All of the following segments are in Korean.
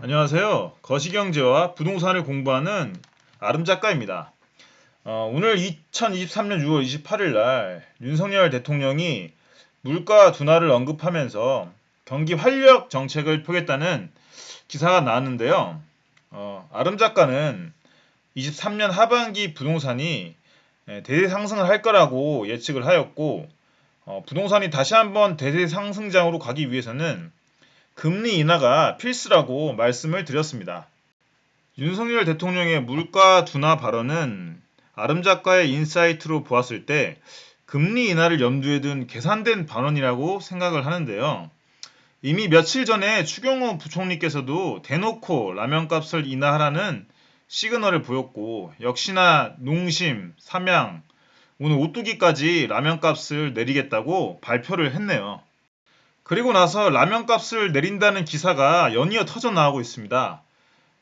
안녕하세요. 거시경제와 부동산을 공부하는 아름작가입니다. 오늘 2023년 6월 28일 날 윤석열 대통령이 물가 둔화를 언급하면서 경기 활력 정책을 펴겠다는 기사가 나왔는데요. 아름작가는 23년 하반기 부동산이 대대 상승을 할 거라고 예측을 하였고, 부동산이 다시 한번 대대 상승장으로 가기 위해서는 금리 인하가 필수라고 말씀을 드렸습니다. 윤석열 대통령의 물가 둔화 발언은 아름작가의 인사이트로 보았을 때 금리 인하를 염두에 둔 계산된 발언이라고 생각을 하는데요. 이미 며칠 전에 추경호 부총리께서도 대놓고 라면값을 인하하라는 시그널을 보였고, 역시나 농심, 삼양, 오늘 오뚜기까지 라면값을 내리겠다고 발표를 했네요. 그리고 나서 라면값을 내린다는 기사가 연이어 터져 나오고 있습니다.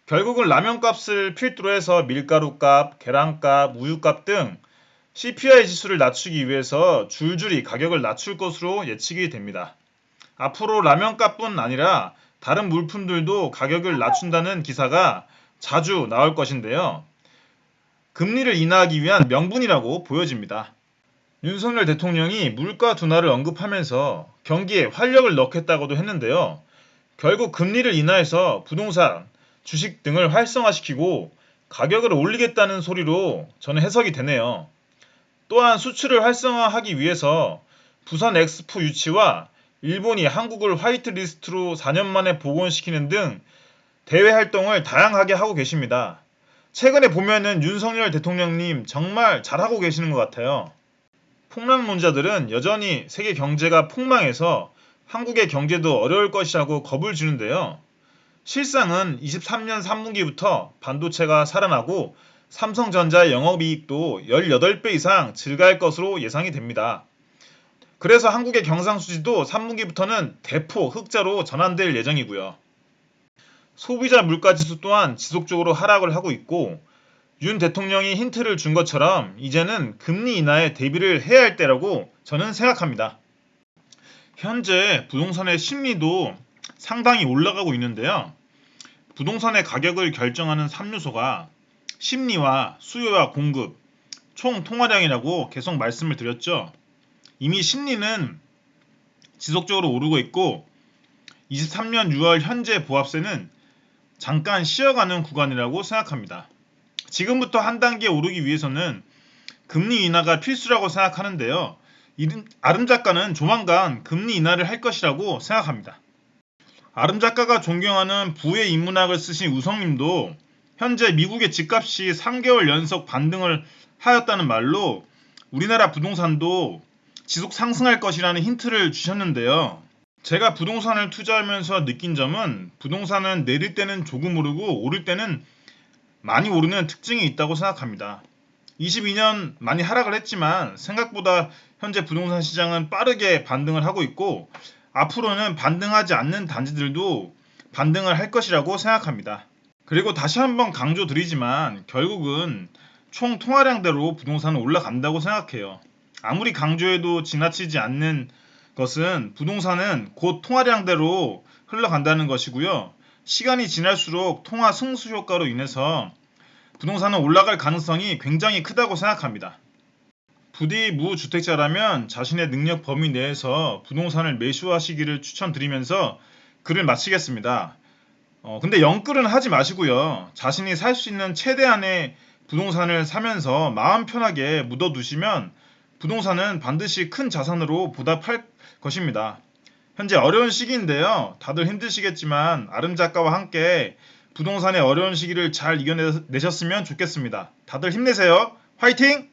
결국은 라면값을 필두로 해서 밀가루값, 계란값, 우유값 등 CPI 지수를 낮추기 위해서 줄줄이 가격을 낮출 것으로 예측이 됩니다. 앞으로 라면값뿐 아니라 다른 물품들도 가격을 낮춘다는 기사가 자주 나올 것인데요. 금리를 인하하기 위한 명분이라고 보여집니다. 윤석열 대통령이 물가 둔화를 언급하면서 경기에 활력을 넣겠다고도 했는데요. 결국 금리를 인하해서 부동산, 주식 등을 활성화시키고 가격을 올리겠다는 소리로 저는 해석이 되네요. 또한 수출을 활성화하기 위해서 부산 엑스포 유치와 일본이 한국을 화이트리스트로 4년 만에 복원시키는 등 대외 활동을 다양하게 하고 계십니다. 최근에 보면은 윤석열 대통령님 정말 잘하고 계시는 것 같아요. 폭락론자들은 여전히 세계 경제가 폭망해서 한국의 경제도 어려울 것이라고 겁을 주는데요. 실상은 23년 3분기부터 반도체가 살아나고 삼성전자의 영업이익도 18배 이상 증가할 것으로 예상이 됩니다. 그래서 한국의 경상수지도 3분기부터는 대폭 흑자로 전환될 예정이고요. 소비자 물가지수 또한 지속적으로 하락을 하고 있고, 윤 대통령이 힌트를 준 것처럼 이제는 금리 인하에 대비를 해야 할 때라고 저는 생각합니다. 현재 부동산의 심리도 상당히 올라가고 있는데요. 부동산의 가격을 결정하는 3요소가 심리와 수요와 공급, 총 통화량이라고 계속 말씀을 드렸죠. 이미 심리는 지속적으로 오르고 있고 23년 6월 현재 보합세는 잠깐 쉬어가는 구간이라고 생각합니다. 지금부터 한 단계 오르기 위해서는 금리 인하가 필수라고 생각하는데요. 아름작가는 조만간 금리 인하를 할 것이라고 생각합니다. 아름작가가 존경하는 부의 인문학을 쓰신 우성님도 현재 미국의 집값이 3개월 연속 반등을 하였다는 말로 우리나라 부동산도 지속 상승할 것이라는 힌트를 주셨는데요. 제가 부동산을 투자하면서 느낀 점은 부동산은 내릴 때는 조금 오르고 오를 때는 많이 오르는 특징이 있다고 생각합니다. 22년 많이 하락을 했지만 생각보다 현재 부동산 시장은 빠르게 반등을 하고 있고 앞으로는 반등하지 않는 단지들도 반등을 할 것이라고 생각합니다. 그리고 다시 한번 강조드리지만 결국은 총 통화량대로 부동산은 올라간다고 생각해요. 아무리 강조해도 지나치지 않는 것은 부동산은 곧 통화량대로 흘러간다는 것이고요. 시간이 지날수록 통화 승수 효과로 인해서 부동산은 올라갈 가능성이 굉장히 크다고 생각합니다. 부디 무주택자라면 자신의 능력 범위 내에서 부동산을 매수하시기를 추천드리면서 글을 마치겠습니다. 근데 영끌은 하지 마시고요. 자신이 살 수 있는 최대한의 부동산을 사면서 마음 편하게 묻어두시면 부동산은 반드시 큰 자산으로 보답할 것입니다. 현재 어려운 시기인데요. 다들 힘드시겠지만 아름작가와 함께 부동산의 어려운 시기를 잘 이겨내셨으면 좋겠습니다. 다들 힘내세요. 화이팅!